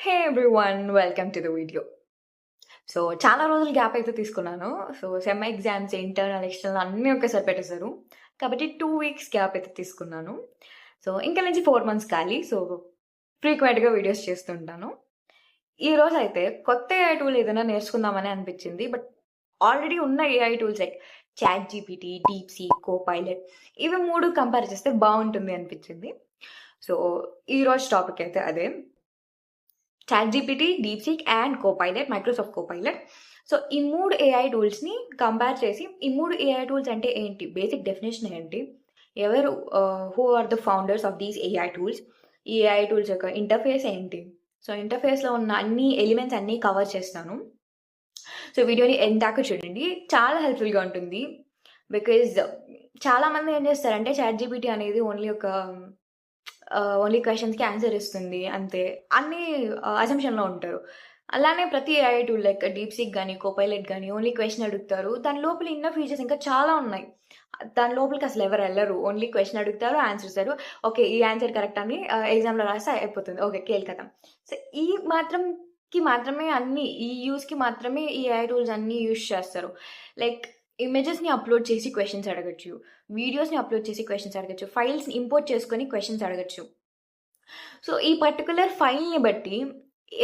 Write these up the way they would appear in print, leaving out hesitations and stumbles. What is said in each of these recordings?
Hey everyone, welcome to the video. So చాలా రోజులు gap అయితే తీసుకున్నాను. So sem exams, internal, external అన్నీ ఒకేసారి పెట్టేశారు. కాబట్టి 2 వీక్స్ గ్యాప్ అయితే తీసుకున్నాను. సో ఇంక నుంచి 4 మంత్స్ ఖాళీ. సో ఫ్రీక్వెంట్‌గా వీడియోస్ చేస్తుంటాను. ఈరోజైతే కొత్త ఏఐ టూల్ ఏదైనా నేర్చుకుందామని అనిపించింది. బట్ ఆల్రెడీ ఉన్న AI tools like chat GPT, DeepSeek, Copilot ఇవి 3 కంపేర్ చేస్తే బావుంటుంది అనిపించింది. సో ఈరోజు టాపిక్ అయితే అదే. ChatGPT, DeepSeek and Copilot, Microsoft Copilot. So ఈ 3 ఏఐ టూల్స్‌ని కంపేర్ చేసి, ఈ 3 ఏఐ టూల్స్ అంటే ఏంటి? బేసిక్ డెఫినిషన్ ఏంటి? ఎవరు who are the founders of these AI tools? ఈ ఏఐ టూల్స్ యొక్క ఇంటర్ఫేస్ ఏంటి? సో ఇంటర్ఫేస్‌లో ఉన్న అన్ని ఎలిమెంట్స్ అన్నీ కవర్ చేస్తాను. సో వీడియోని ఎండ్ దాకా చూడండి. చాలా హెల్ప్‌ఫుల్‌గా ఉంటుంది. బికాజ్ చాలామంది ఏం చేస్తారంటే ChatGPT అనేది ఓన్లీ క్వెషన్స్‌కి ఆన్సర్ ఇస్తుంది అంతే. అన్నీ అసంప్షన్‌లో ఉంటారు. అలానే ప్రతి ఏఐ టూల్ లైక్ డీప్‌సీక్ గాని, కోపైలట్ గాని ఓన్లీ క్వెషన్ అడుగుతారు. దాని లోపల ఇన్నర్ ఫీచర్స్ ఇంకా చాలా ఉన్నాయి. దాని లోపలికి అసలు ఎవరు ఎళ్లరు. ఓన్లీ క్వెషన్ అడుగుతారు, ఆన్సర్ ఇస్తారు. ఓకే. ఈ ఆన్సర్ కరెక్ట్ అని ఎగ్జామ్‌లో రాస్తే అయిపోతుంది. ఓకే. ఖతం. సో ఈ మాత్రమే ఈ యూజ్‌కి మాత్రమే ఈ ఏఐ టూల్స్ అన్నీ యూజ్ చేస్తారు. లైక్ ఇమేజెస్‌ని అప్‌లోడ్ చేసి క్వెషన్స్ అడగొచ్చు. వీడియోస్‌ని అప్‌లోడ్ చేసి క్వెషన్స్ అడగొచ్చు. ఫైల్స్‌ని ఇంపోర్ట్ చేసుకొని క్వెషన్స్ అడగొచ్చు. సో ఈ పర్టిక్యులర్ ఫైల్‌ని బట్టి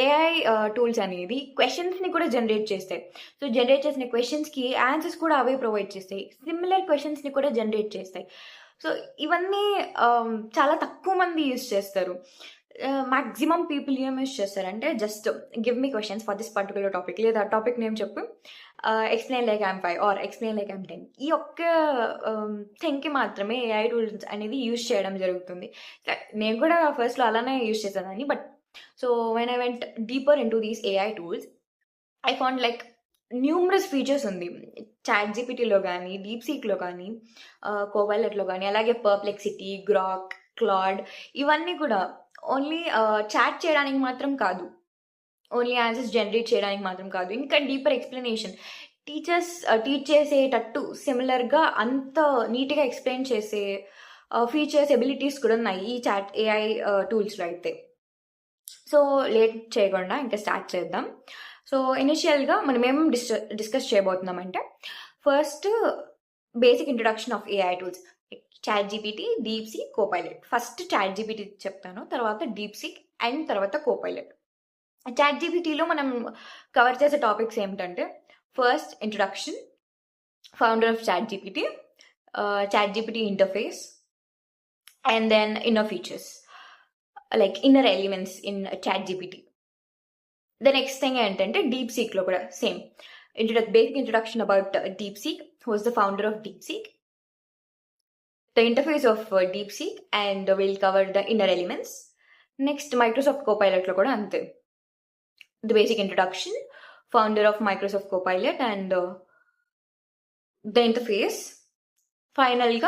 ఏఐ టూల్స్ అనేది క్వెషన్స్‌ని కూడా జనరేట్ చేస్తాయి. సో జనరేట్ చేసిన క్వెషన్స్‌కి ఆన్సర్స్ కూడా అవే ప్రొవైడ్ చేస్తాయి. సిమిలర్ క్వెషన్స్‌ని కూడా జనరేట్ చేస్తాయి. సో ఇవన్నీ చాలా తక్కువ మంది యూజ్ చేస్తారు. మాక్సిమం పీపుల్ ఏం యూజ్ చేస్తారంటే just give me questions for this particular topic, లేదా టాపిక్ నేమ్ చెప్పు, explain like I'm 5 or explain like I'm 10. ఈ ఒక్క థింగ్‌కి మాత్రమే ఏఐ టూల్స్ అనేది యూజ్ చేయడం జరుగుతుంది. నేను కూడా ఫస్ట్‌లో అలానే యూజ్ చేసేదాన్ని. But so when I went deeper into these AI tools, I found like numerous features ఉంది. చాట్ జీపీటీలో గానీ, డీప్‌సీక్‌లో గానీ, కోపైలట్‌లో గానీ, అలాగే పర్ప్లెక్సిటీ, గ్రాక్, క్లాడ్ ఇవన్నీ కూడా ఓన్లీ చాట్ చేయడానికి మాత్రం కాదు. ఓన్లీ ఆన్సర్స్ జనరేట్ చేయడానికి మాత్రం కాదు. ఇంకా డీపర్ ఎక్స్‌ప్లనేషన్. టీచ్ చేసేటట్టు సిమిలర్‌గా అంత నీట్‌గా ఎక్స్‌ప్లెయిన్ చేసే ఫీచర్స్, ఎబిలిటీస్ కూడా ఉన్నాయి ఈ చాట్ ఏఐ టూల్స్‌లో అయితే. సో లేట్ చేయకుండా ఇంకా స్టార్ట్ చేద్దాం. సో ఇనిషియల్‌గా మనం ఏం డిస్కస్ చేయబోతున్నామంటే, first basic introduction of AI tools. Chat GPT, DeepSeek, Copilot. First chat GPT చెప్తాను. తర్వాత డీప్‌సీక్ అండ్ తర్వాత కోపైలట్. చాట్ జీపీటీలో మనం కవర్ చేసే టాపిక్స్ ఏమిటంటే, first introduction, founder of chat GPT, chat GPT interface, and then inner features like inner elements in chat GPT. The next thing ఏంటంటే డీప్‌సీక్‌లో కూడా same basic introduction about DeepSeek, who is the founder of DeepSeek, the interface of DeepSeek, and we'll cover the inner elements. Next, Microsoft Copilot lo kuda ante. The basic introduction, founder of Microsoft Copilot, and the interface. Finally,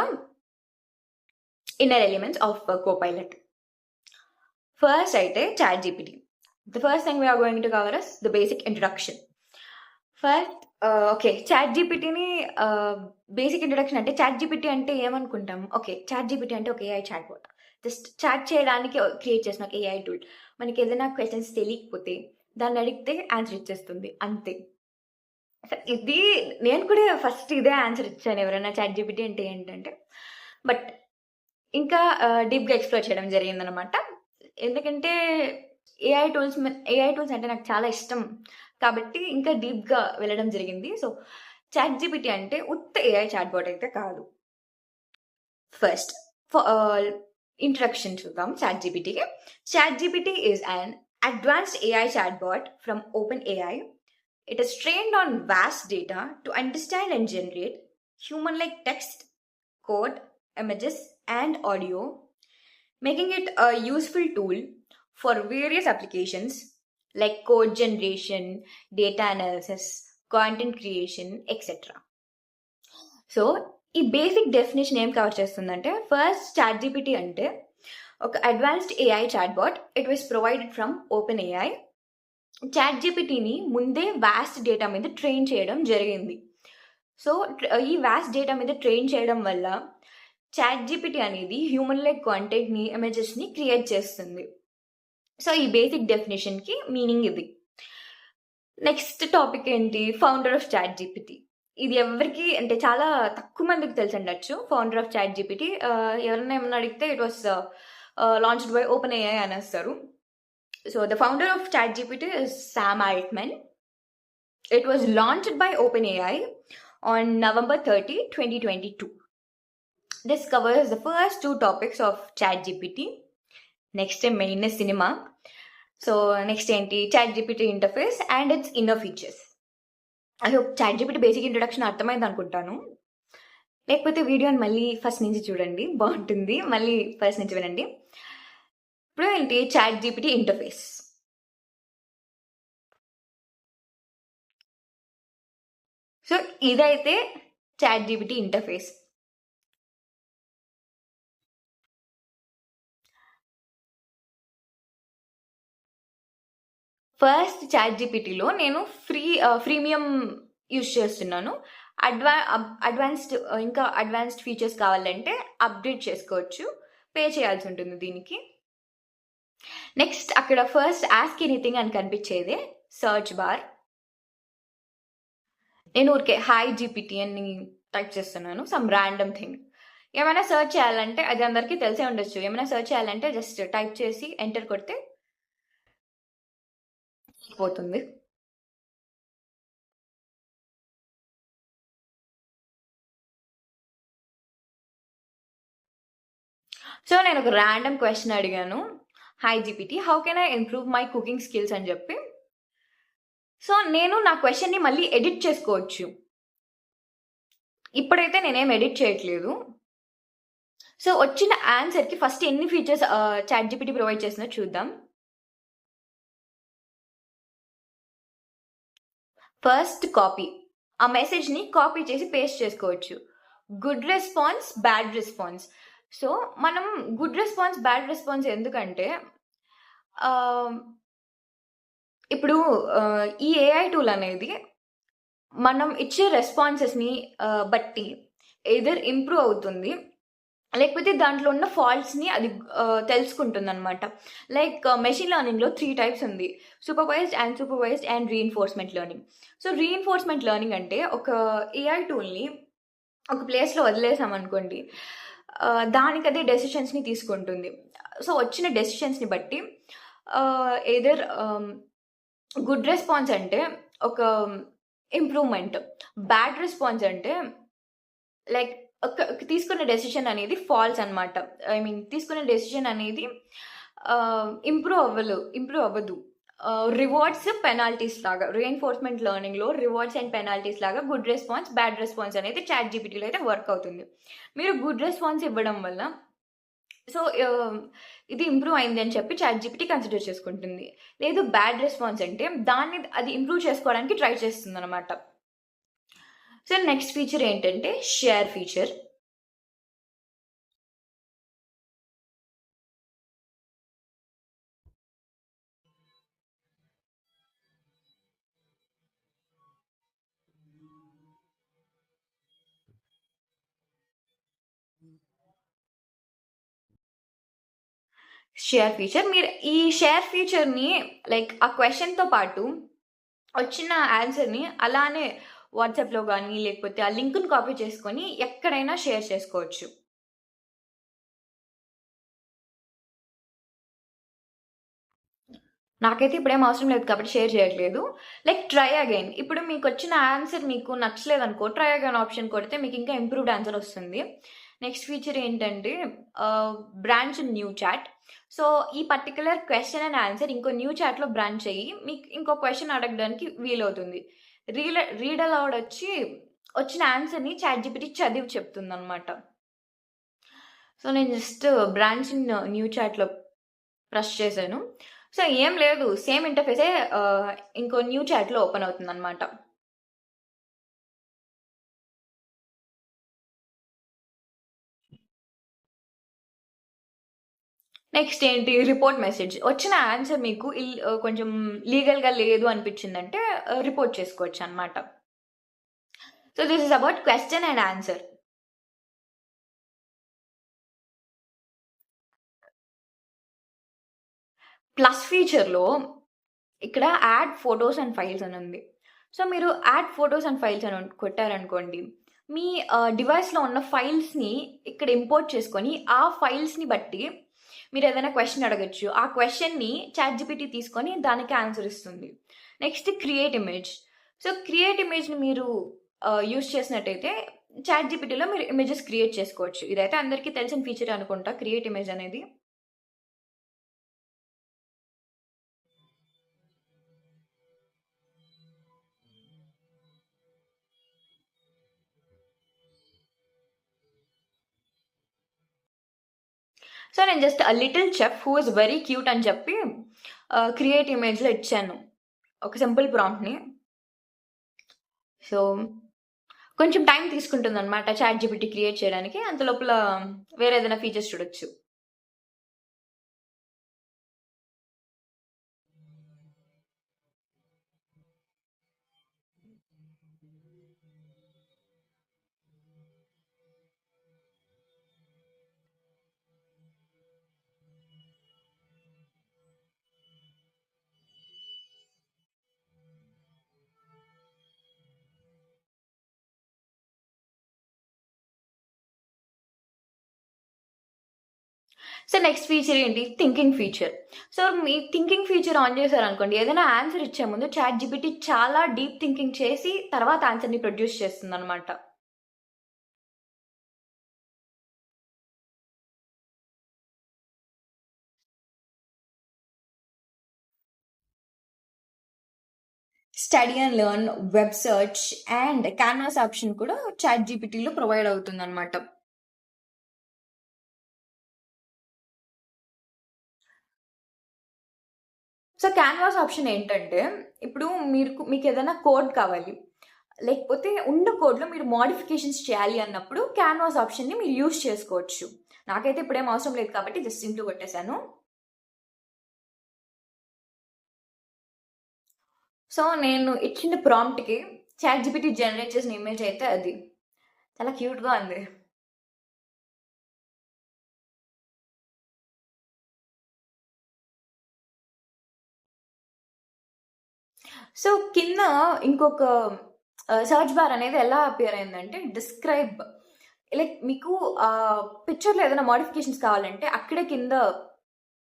inner elements of Copilot. First, ChatGPT. The first thing we are going to cover is the basic introduction. First, okay. Chat జీపీటీని basic introduction అంటే, chat GPT అంటే ఏమనుకుంటాం? Okay. Chat GPT అంటే ఒక AI chat bot. Just chat చేయడానికి create చేసిన ఒక AI tool. మనకి ఏదైనా క్వెషన్స్ తెలియకపోతే దాన్ని అడిగితే ఆన్సర్ ఇచ్చేస్తుంది అంతే. ఇది నేను కూడా ఫస్ట్ ఇదే ఆన్సర్ ఇచ్చాను ఎవరైనా చాట్ జీపీటీ అంటే ఏంటంటే. బట్ ఇంకా డీప్‌గా ఎక్స్‌ప్లోర్ చేయడం జరిగిందనమాట. ఎందుకంటే ఏఐ టూల్స్ అంటే నాకు చాలా ఇష్టం. కాబట్టి ఇంకా డీప్‌గా వెళ్ళడం జరిగింది. సో చాట్ జీపీటీ అంటే ఉత్త ఏఐ చాట్ బాట్ అయితే కాదు. ఫస్ట్ ఇంట్రడక్షన్ చూద్దాం చాట్ జీపీటీకి. Chat GPT is an advanced AI chat bot from OpenAI. It is trained on vast data to understand and generate human-like text, code, images, and audio, making it a useful tool for various applications like code generation, data analysis, content creation, etc. So ఈ basic definition ఏం cover చేస్తుందంటే, first chat GPT అంటే ఒక advanced AI chat bot. It was provided from OpenAI. Chat జీపీటీని ముందే vast data మీద train చేయడం జరిగింది. సో ఈ వాస్ట్ డేటా మీద ట్రైన్ చేయడం వల్ల చాట్ జీపీటీ అనేది హ్యూమన్ లైక్ కాంటెంట్ని, ఇమేజెస్ని క్రియేట్ చేస్తుంది. సో ఈ బేసిక్ డెఫినేషన్కి మీనింగ్ ఇది. నెక్స్ట్ టాపిక్ ఏంటి? Founder of chat GPT. ఇది ఎవరికి అంటే చాలా తక్కువ మందికి తెలిసి ఉండొచ్చు. ఫౌండర్ ఆఫ్ చాట్ జీపీటీ ఎవరైనా ఏమన్నా అడిగితే it was launched by open AI అనేస్తారు. So the founder of chat GPT is Sam Altman. It was launched by OpenAI on November 30, 2022. This covers the first two topics of ChatGPT. Next, main is cinema. So, next ఏంటి ChatGPT interface and its inner features. I hope ChatGPT basic introduction అర్థమైంది అనుకుంటాను. లేకపోతే వీడియోని మళ్ళీ first నుంచి చూడండి, బాగుంటుంది. మళ్ళీ ఫస్ట్ నుంచి వినండి. ఇప్పుడు ఏంటి ChatGPT ఇంటర్ఫేస్. సో ఇదైతే ChatGPT ఇంటర్ఫేస్. ఫస్ట్ ChatGPTలో నేను ఫ్రీమియం యూజ్ చేస్తున్నాను. అడ్వాన్స్డ్ ఇంకా అడ్వాన్స్డ్ ఫీచర్స్ కావాలంటే అప్డేట్ చేసుకోవచ్చు, పే చేయాల్సి ఉంటుంది దీనికి. నెక్స్ట్ అక్కడ ఫస్ట్ ఆస్క్ ఎనీథింగ్ అని కనిపించేదే సర్చ్ బార్. నేను ఊరికే హాయ్ జీపీటీ అని టైప్ చేస్తున్నాను, సమ్ ర్యాండమ్ థింగ్. ఏమైనా సర్చ్ చేయాలంటే అది అందరికీ తెలిసే ఉండొచ్చు. ఏమైనా సర్చ్ చేయాలంటే జస్ట్ టైప్ చేసి ఎంటర్ కొడితే పోతుంది. సో నేను ఒక ర్యాండమ్ క్వశ్చన్ అడిగాను, hi GPT how can I improve my cooking skills అని చెప్పి. సో నేను నా క్వశ్చన్ని మళ్ళీ ఎడిట్ చేసుకోవచ్చు. ఇప్పుడైతే నేనేం ఎడిట్ చేయట్లేదు. సో వచ్చిన ఆన్సర్కి ఫస్ట్ ఎన్ని ఫీచర్స్ ChatGPT ప్రొవైడ్ చేసిందో చూద్దాం. First copy. ఆ మెసేజ్ని కాపీ చేసి పేస్ట్ చేసుకోవచ్చు. Good response, bad response. So మనం గుడ్ రెస్పాన్స్, బ్యాడ్ రెస్పాన్స్ ఎందుకంటే ఇప్పుడు ఈ ఏఐ టూల్ అనేది మనం ఇచ్చే రెస్పాన్సెస్ని బట్టి ఎయిదర్ ఇంప్రూవ్ అవుతుంది, లేకపోతే దాంట్లో ఉన్న ఫాల్ట్స్ని అది తెలుసుకుంటుంది అనమాట. లైక్ మెషిన్ లెర్నింగ్లో 3 టైప్స్ ఉంది, supervised, unsupervised and reinforcement learning. So reinforcement learning అంటే ఒక ఏఐ టూల్ని ఒక ప్లేస్లో వదిలేసామనుకోండి, దానికి అదే డెసిషన్స్ని తీసుకుంటుంది. సో వచ్చిన డెసిషన్స్ని బట్టి ఎయిదర్ గుడ్ రెస్పాన్స్ అంటే ఒక ఇంప్రూవ్మెంట్, బ్యాడ్ రెస్పాన్స్ అంటే లైక్ తీసుకున్న డెసిషన్ అనేది ఫాల్స్ అనమాట. ఐ మీన్ తీసుకున్న డెసిషన్ అనేది ఇంప్రూవ్ అవ్వదు. రివార్డ్స్, పెనాల్టీస్ లాగా రీఎన్ఫోర్స్మెంట్ లెర్నింగ్లో రివార్డ్స్ అండ్ పెనాల్టీస్ లాగా గుడ్ రెస్పాన్స్, బ్యాడ్ రెస్పాన్స్ అనేది ChatGPTలో అయితే వర్క్ అవుతుంది. మీరు గుడ్ రెస్పాన్స్ ఇవ్వడం వల్ల సో ఇది ఇంప్రూవ్ అయింది అని చెప్పి ChatGPT కన్సిడర్ చేసుకుంటుంది. లేదు బ్యాడ్ రెస్పాన్స్ అంటే దాన్ని అది ఇంప్రూవ్ చేసుకోవడానికి ట్రై చేస్తుంది అనమాట. సో నెక్స్ట్ ఫీచర్ ఏంటంటే షేర్ ఫీచర్. షేర్ ఫీచర్, మీరు ఈ షేర్ ఫీచర్ని లైక్ ఆ క్వశ్చన్తో పాటు వచ్చిన ఆన్సర్ని అలానే వాట్సాప్లో కానీ లేకపోతే ఆ లింక్ను కాపీ చేసుకొని ఎక్కడైనా షేర్ చేసుకోవచ్చు. నాకైతే ఇప్పుడేం అవసరం లేదు కాబట్టి షేర్ చేయట్లేదు. Like try again. ఇప్పుడు మీకు వచ్చిన ఆన్సర్ మీకు నచ్చలేదు అనుకో, ట్రై అగైన్ ఆప్షన్ కొడితే మీకు ఇంకా ఇంప్రూవ్డ్ ఆన్సర్ వస్తుంది. నెక్స్ట్ ఫీచర్ ఏంటంటే బ్రాంచ్ న్యూ చాట్. సో ఈ పర్టికులర్ క్వశ్చన్ అండ్ ఆన్సర్ ఇంకో న్యూ చాట్లో బ్రాంచ్ అయ్యి మీకు ఇంకో క్వశ్చన్ అడగడానికి వీలవుతుంది. రీడ్ అలౌడ్ వచ్చి వచ్చిన ఆన్సర్ని ChatGPT చదివి చెప్తుంది అనమాట. సో నేను జస్ట్ బ్రాంచ్ న్యూ చాట్లో ప్రెస్ చేశాను. సో ఏం లేదు, సేమ్ ఇంటర్ఫేసే ఇంకో న్యూ చాట్లో ఓపెన్ అవుతుంది అనమాట. నెక్స్ట్ ఏంటి రిపోర్ట్ మెసేజ్. వచ్చిన ఆన్సర్ మీకు కొంచెం లీగల్గా లేదు అనిపించిందంటే రిపోర్ట్ చేసుకోవచ్చు అనమాట. So this is about question and answer. Plus ఫీచర్‌లో ఇక్కడ యాడ్ ఫోటోస్ అండ్ ఫైల్స్ అని ఉంది. సో, మీరు యాడ్ ఫోటోస్ అండ్ ఫైల్స్ అని కొట్టారనుకోండి, మీ డివైస్‌లో ఉన్న ఫైల్స్‌ని ఇక్కడ ఇంపోర్ట్ చేసుకొని, ఆ ఫైల్స్‌ని బట్టి మీరేదైనా క్వెషన్ అడగొచ్చు. ఆ క్వెషన్‌ని చాట్‌జీపీటీ తీసుకొని దానికి ఆన్సర్ ఇస్తుంది. Next create image. So, create ఇమేజ్‌ని మీరు యూజ్ చేసినట్టయితే చాట్‌జీపీటీలో మీరు ఇమేజెస్ క్రియేట్ చేసుకోవచ్చు. ఇదైతే అందరికీ తెలిసిన ఫీచరే అనుకుంటా క్రియేట్ ఇమేజ్ అనేది. సో, నేను just 'little chef who is very cute' అని చెప్పి క్రియేట్ ఇమేజ్‌లో ఇచ్చాను. ఒక సింపుల్ ప్రాంప్ట్‌ని. సో, కొంచెం టైం తీసుకుంటుందనమాట చాట్‌జీపీటీ క్రియేట్ చేయడానికి. అంత లోపల వేరే ఏదైనా ఫీచర్స్ చూడొచ్చు. సో, నెక్స్ట్ ఫీచర్ ఏంటి? Thinking feature. So, me thinking feature on చేశారనుకోండి, ఏదైనా ఆన్సర్ ఇచ్చే ముందు చాట్‌జీపీటీ చాలా డీప్ థింకింగ్ చేసి తర్వాత ఆన్సర్‌ని ప్రొడ్యూస్ చేస్తుందనమాట. Study and learn, web search and canvas option కూడా చాట్‌జీపీటీలో ప్రొవైడ్ అవుతుందనమాట. సో, క్యాన్వాస్ ఆప్షన్ ఏంటంటే, ఇప్పుడు మీకేదైనా కోడ్ కావాలి. లేకపోతే ఉన్న కోడ్‌లో మీరు మోడిఫికేషన్స్ చేయాలి అన్నప్పుడు క్యాన్వాస్ ఆప్షన్‌ని మీరు యూజ్ చేసుకోవచ్చు. నాకైతే ఇప్పుడేం అవసరం లేదు కాబట్టి జస్ట్ ఇంటూ కొట్టేసాను. సో, నేను ఇచ్చిన ప్రాంప్ట్‌కి చాట్‌జీపీటీ జనరేట్ చేసిన ఇమేజ్ అయితే అది. చాలా క్యూట్‌గా ఉంది. సో, కింద ఇంకొక సెర్చ్ బార్ అనేది ఎలా అపియర్ అయిందంటే డిస్క్రైబ్. లైక్ మీకు పిక్చర్‌లో ఏదైనా మోడిఫికేషన్స్ కావాలంటే అక్కడే కింద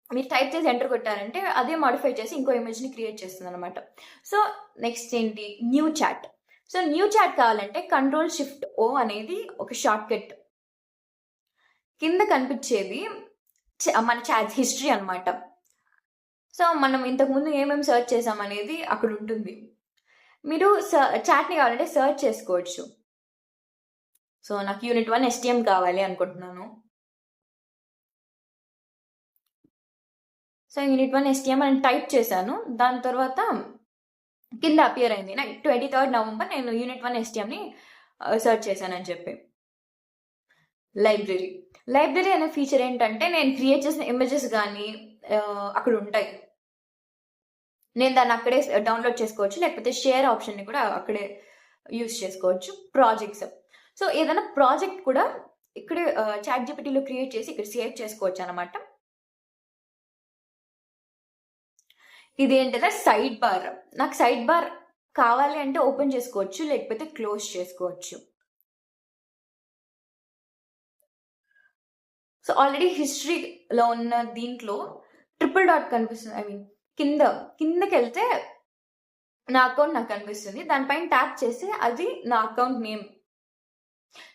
మీరు టైప్ చేసి ఎంటర్ కొట్టారంటే అదే మోడిఫై చేసి ఇంకో ఇమేజ్‌ని క్రియేట్ చేస్తుందనమాట. సో, నెక్స్ట్ ఏంటి? New chat. So, new chat కావాలంటే కంట్రోల్ షిఫ్ట్ ఓ అనేది ఒక షార్ట్‌కట్. కింద కనిపిచ్చేది మన చాట్ హిస్టరీ అనమాట. సో, మనం ఇంతకుముందు ఏమేమి సెర్చ్ చేసామనేది అక్కడుంటుంది. మీరు చాట్‌ని కావాలంటే సెర్చ్ చేసుకోవచ్చు. సో, నాకు యూనిట్ 1 ఎస్‌టీఎం కావాలి అనుకుంటున్నాను. సో, యూనిట్ 1 ఎస్‌టీఎం అని టైప్ చేశాను. దాని తర్వాత కింద అపియర్ అయింది. 23 నవంబర్ నేను యూనిట్ 1 ఎస్‌టీఎంని సెర్చ్ చేశానని చెప్పి. లైబ్రరీ. లైబ్రరీ అనే ఫీచర్ ఏంటంటే నేను క్రియేట్ చేసిన ఇమేజెస్ గానీ అక్కడుంటాయి. నేను దాన్ని అక్కడే డౌన్‌లోడ్ చేసుకోవచ్చు. లేకపోతే షేర్ ఆప్షన్‌ని కూడా అక్కడే యూజ్ చేసుకోవచ్చు. ప్రాజెక్ట్స్. సో, ఏదైనా ప్రాజెక్ట్ కూడా ఇక్కడే చాట్‌జీపీటీలో క్రియేట్ చేసి ఇక్కడ సేవ్ చేసుకోవచ్చనమాట. ఇదేంటంటే సైడ్ బార్. నాకు సైడ్ బార్ కావాలి అంటే ఓపెన్ చేసుకోవచ్చు. లేకపోతే క్లోజ్ చేసుకోవచ్చు. సో, ఆల్రెడీ హిస్టరీలో ఉన్న దీంట్లో ట్రిపుల్ డాట్ కనిపిస్తుంది. కిందకెళ్తే నా అకౌంట్ నాకు కనిపిస్తుంది. దానిపైన ట్యాప్ చేస్తే అది నా account name.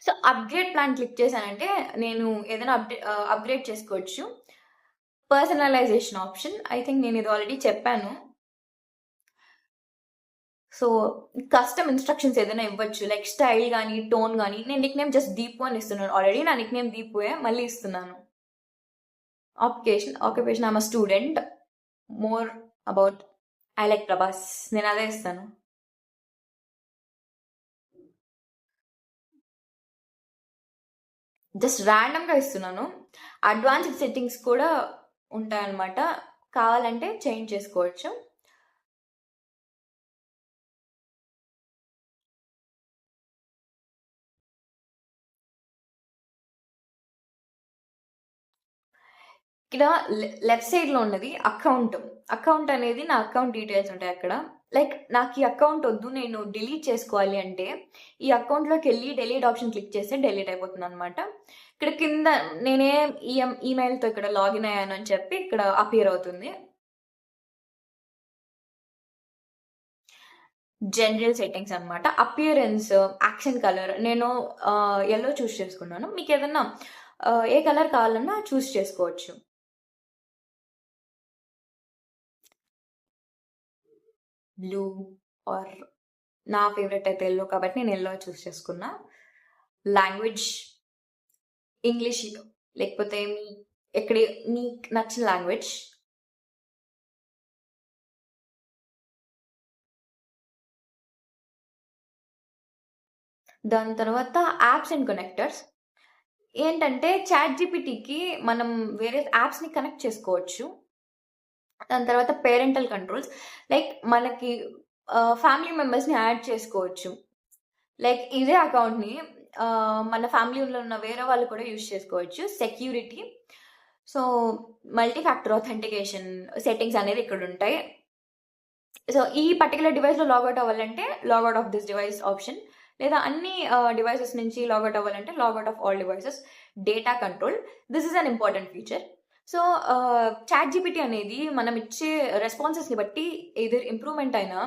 So, upgrade plan click చేశానంటే నేను ఏదైనా అప్‌గ్రేడ్ చేసుకోవచ్చు. Personalisation option. ఐ థింక్ నేను ఇది ఆల్రెడీ చెప్పాను. సో, కస్టమ్ ఇన్‌స్ట్రక్షన్స్ ఏదైనా ఇవ్వచ్చు. లైక్ స్టైల్ గాని, టోన్ గాని. నేను నిక్‌నేమ్ జస్ట్ దీపు అని ఇస్తున్నాను. ఆల్రెడీ నా నిక్‌నేమ్ దీపుయే. మళ్ళీ ఇస్తున్నాను. Occupation I am a student. More about I like Prabhas. నేను అదే ఇస్తాను. జస్ట్ ర్యాండమ్‌గా ఇస్తున్నాను. అడ్వాన్స్‌డ్ సెట్టింగ్స్ కూడా ఉంటాయన్నమాట. కావాలంటే చేంజ్ చేసుకోవచ్చు. ఇక్కడ లెఫ్ట్ సైడ్ లో ఉన్నది అకౌంట్ అనేది నా అకౌంట్ డీటెయిల్స్ ఉంటాయి అక్కడ. లైక్ నాకు ఈ అకౌంట్ వద్దు, నేను డిలీట్ చేసుకోవాలి అంటే ఈ అకౌంట్లోకి వెళ్ళి డిలీట్ ఆప్షన్ క్లిక్ చేస్తే డిలీట్ అయిపోతుంది అనమాట. ఇక్కడ కింద నేనే ఈమెయిల్తో ఇక్కడ లాగిన్ అయ్యాను అని చెప్పి ఇక్కడ అపియర్ అవుతుంది. జనరల్ సెట్టింగ్స్ అనమాట. అపియరెన్స్, యాక్షన్ కలర్ నేను ఎల్లో చూస్ చేసుకున్నాను. మీకు ఏదన్నా ఏ కలర్ కావాలన్నా చూస్ చేసుకోవచ్చు. బ్లూ ఆర్ నా ఫేవరెట్ అయితే ఎల్లో కాబట్టి నేను ఎల్లో చూస్ చేసుకున్నా. లాంగ్వేజ్ ఇంగ్లీష్, లేకపోతే మీకు నచ్చిన లాంగ్వేజ్. దాని తర్వాత యాప్స్ అండ్ కనెక్టర్స్. ఏంటంటే చాట్ జీపీటీకి మనం వేరే యాప్స్ని కనెక్ట్ చేసుకోవచ్చు. దాని తర్వాత పేరెంటల్ కంట్రోల్స్, లైక్ మనకి ఫ్యామిలీ మెంబర్స్ని యాడ్ చేసుకోవచ్చు. లైక్ ఇదే అకౌంట్ని మన ఫ్యామిలీలో ఉన్న వేరే వాళ్ళు కూడా యూజ్ చేసుకోవచ్చు. Security, so multi factor authentication settings అనేది ఇక్కడ ఉంటాయి. సో ఈ పర్టికులర్ డివైస్లో లాగౌట్ అవ్వాలంటే logout of this device option, లేదా అన్ని డివైసెస్ నుంచి లాగౌట్ అవ్వాలంటే logout of all devices. Data control, this is an important feature. So chat GPT అనేది మనం ఇచ్చే రెస్పాన్సెస్ని బట్టి ఏదర్ ఇంప్రూవ్మెంట్ అయినా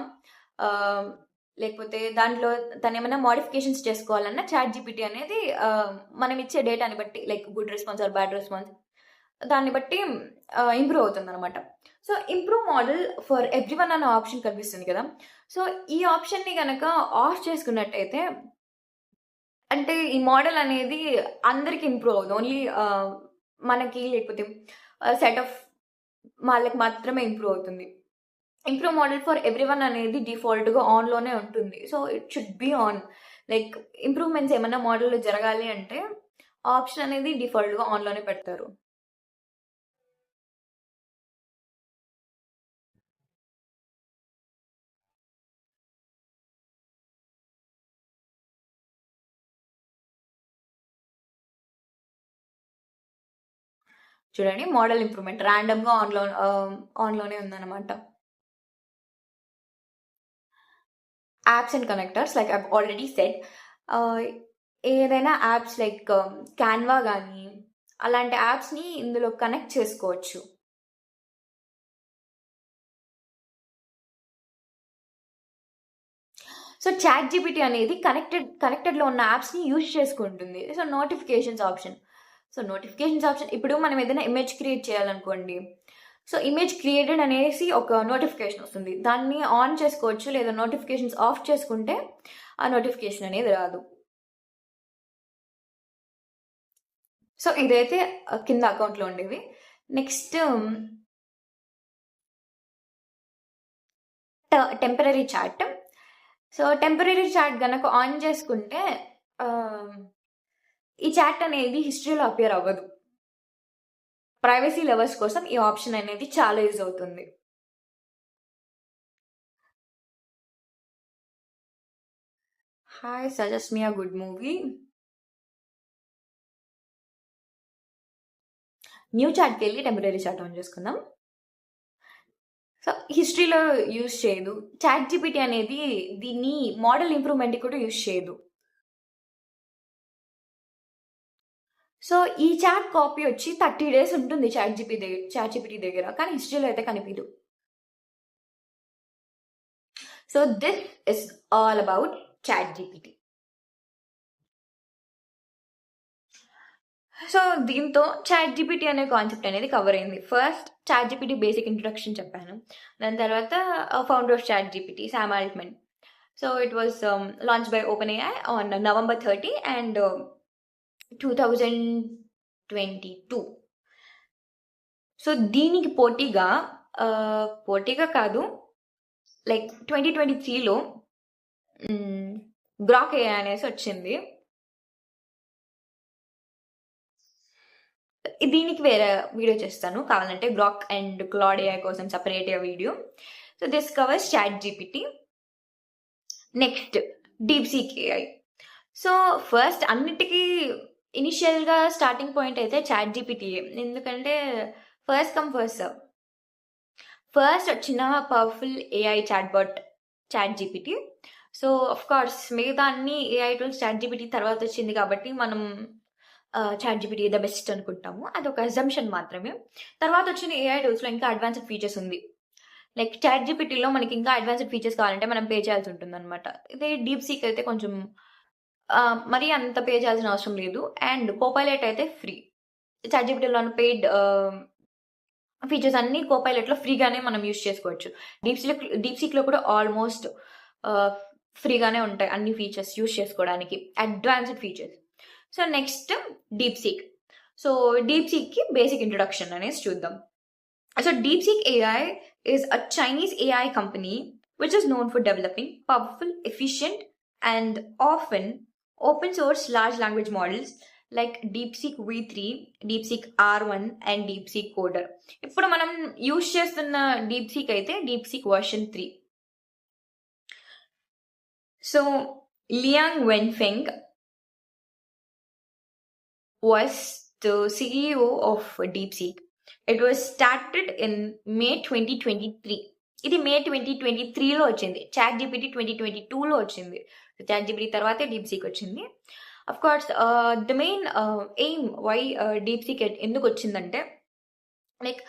లేకపోతే దాంట్లో తను ఏమైనా మోడిఫికేషన్స్ చేసుకోవాలన్నా చాట్ జీపీటీ అనేది మనం ఇచ్చే డేటాని బట్టి, like good response or bad response, దాన్ని బట్టి ఇంప్రూవ్ అవుతుంది అనమాట. So improve model for everyone అనే ఆప్షన్ కనిపిస్తుంది కదా. సో ఈ ఆప్షన్ని కనుక ఆఫ్ చేసుకున్నట్టయితే అంటే ఈ మోడల్ అనేది అందరికి ఇంప్రూవ్ అవుతుంది, ఓన్లీ మనకి లేకపోతే సెట్ ఆఫ్ వాళ్ళకి మాత్రమే ఇంప్రూవ్ అవుతుంది. ఇంప్రూవ్ మోడల్ ఫర్ ఎవ్రీవన్ అనేది డిఫాల్ట్గా ఆన్లోనే ఉంటుంది. So it should be on. Like improvements ఏమైనా మోడల్లో జరగాలి అంటే ఆప్షన్ అనేది డిఫాల్ట్గా ఆన్లోనే పెడతారు. చూడండి, మోడల్ ఇంప్రూవ్మెంట్ ర్యాండమ్గా ఆన్లోనే ఉందన్నమాట. Apps and connectors, like I've already said, ఏదైనా యాప్స్ లైక్ క్యాన్వా కానీ అలాంటి యాప్స్ని ఇందులో కనెక్ట్ చేసుకోవచ్చు. సో చాట్ జీపీటీ అనేది కనెక్టెడ్లో ఉన్న యాప్స్ని యూజ్ చేసుకుంటుంది. సో నోటిఫికేషన్స్ ఆప్షన్, ఇప్పుడు మనం ఏదైనా ఇమేజ్ క్రియేట్ చేయాలనుకోండి, సో ఇమేజ్ క్రియేటెడ్ అనేసి ఒక నోటిఫికేషన్ వస్తుంది. దాన్ని ఆన్ చేసుకోవచ్చు, లేదా నోటిఫికేషన్స్ ఆఫ్ చేసుకుంటే ఆ నోటిఫికేషన్ అనేది రాదు. సో ఇదైతే కింద అకౌంట్లో ఉండేవి. Next temporary chat. So temporary chat గనక ఆన్ చేసుకుంటే ఈ చాట్ అనేది హిస్టరీలో అపియర్ అవ్వదు. ప్రైవసీ లవర్స్ కోసం ఈ ఆప్షన్ అనేది చాలా యూజ్ అవుతుంది. Hi, suggest me a good movie. New చాట్కి వెళ్ళి టెంపరీ చాట్ ఆన్ చేసుకుందాం. సో హిస్టరీలో యూజ్ చేయదు. చాట్ జీపీటీ అనేది దీన్ని మోడల్ ఇంప్రూవ్మెంట్ కూడా యూజ్ చేయదు. సో ఈ చాట్ కాపీ వచ్చి 30 days ఉంటుంది చాట్ జీపీటీ దగ్గర, కానీ హిస్టరీలో అయితే కనిపించదు. So this is all about ChatGPT. So దీంతో చాట్ జీపీటీ అనే కాన్సెప్ట్ అనేది కవర్ అయింది. First chat GPT basic introduction చెప్పాను. దాని తర్వాత founder of chat GPT, Sam Altman. So it was launch by OpenAI on November 30 and 2022. సో దీనికి పోటీగా కాదు, లైక్ 2023లో గ్రాక్ AI అనేసి వచ్చింది. దీనికి వేరే వీడియో చేస్తాను కావాలంటే, గ్రాక్ అండ్ క్లాడ్ AI కోసం సపరేట్గా video. So this covers chat GPT. Next DeepSeek AI. So first అన్నిటికీ ఇనిషియల్గా స్టార్టింగ్ పాయింట్ అయితే చాట్ జీపీటీ, ఎందుకంటే first come first serve. First వచ్చిన powerful AI chatbot chat GPT. So, of course మిగతా అన్ని AI tools ChatGPT తర్వాత వచ్చింది కాబట్టి మనం చాట్‌జీపీటీ ద బెస్ట్ అనుకుంటాము. అదొక అజంప్షన్ మాత్రమే. తర్వాత వచ్చిన ఏఐ టూల్స్‌లో ఇంకా అడ్వాన్స్‌డ్ ఫీచర్స్ ఉంది. లైక్ చాట్‌జీపీటీలో మనకి ఇంకా అడ్వాన్స్‌డ్ ఫీచర్స్ కావాలంటే మనం పే చేయాల్సి ఉంటుందన్నమాట. ఇదే డీప్‌సీక్ అయితే కొంచెం మరీ అంత పే చేయాల్సిన అవసరం లేదు. అండ్ కోపైలట్ అయితే ఫ్రీ. చాట్‌జీపీటీలోని పెయిడ్ ఫీచర్స్ అన్నీ కోపైలట్‌లో ఫ్రీగానే మనం యూజ్ చేసుకోవచ్చు. డీప్‌సీక్‌లో కూడా ఆల్మోస్ట్ ఆహ్, ఫ్రీగానే ఉంటాయి అన్ని ఫీచర్స్ యూజ్ చేసుకోవడానికి. Advanced features. So, next DeepSeek. So, డీప్‌సీక్‌కి బేసిక్ ఇంట్రొడక్షన్ అనేసి చూద్దాం. So, DeepSeek AI is a Chinese AI company which is known for developing powerful, efficient, and often open source large language models like DeepSeek V3, DeepSeek R1, and DeepSeek Coder. ఇప్పుడు మనం use చేస్తున్న DeepSeek అయితే DeepSeek version 3. So, Liang Wenfeng was the CEO of DeepSeek. It was started in May 2023. ఇది మే 2023లో వచ్చింది. ChatGPT 2022లో వచ్చింది. ChatGPT తర్వాతే DeepSeek వచ్చింది. Of course the main aim why DeepSeek ఎందుకు వచ్చిందంటే like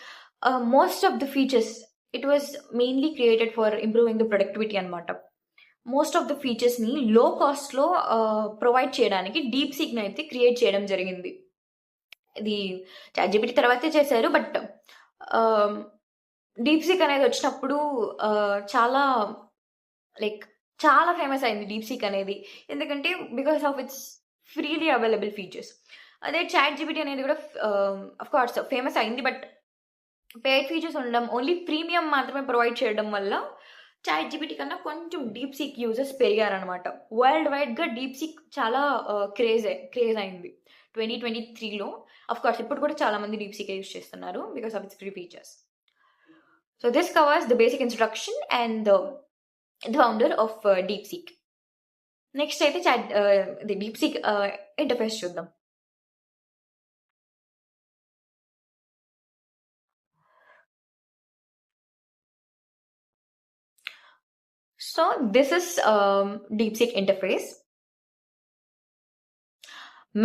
most of the features it was mainly created for improving the productivity అనమాట. Most of the ఫీచర్స్ని లో కాస్ట్లో ప్రొవైడ్ చేయడానికి డీప్‌సీక్‌ని అయితే క్రియేట్ చేయడం జరిగింది. ఇది చాట్ జీపీటీ తర్వాతే చేశారు. బట్ డీప్‌సీక్ అనేది వచ్చినప్పుడు చాలా లైక్ చాలా ఫేమస్ అయింది డీప్‌సీక్ అనేది. ఎందుకంటే because of it's freely available features. అదే చాట్ జీపీటీ అనేది కూడా ఆఫ్ కోర్స్ ఫేమస్ అయింది. బట్ పెయిడ్ ఫీచర్స్ ఉండడం, ఓన్లీ ప్రీమియం మాత్రమే ప్రొవైడ్ చేయడం వల్ల చాట్ జీపీటీ కన్నా కొంచెం డీప్‌సీక్ యూజర్స్ పెరిగారనమాట. వరల్డ్ వైడ్‌గా డీప్‌సీక్ చాలా క్రేజ్ అయింది 2023లో. ఆఫ్ కోర్స్ ఇప్పుడు కూడా చాలా మంది డీప్‌సీకే యూజ్ చేస్తున్నారు because of it's free features. So this covers the basic introduction and the founder of DeepSeek. Next అయితే the DeepSeek interface చూద్దాం. So this is DeepSeek interface.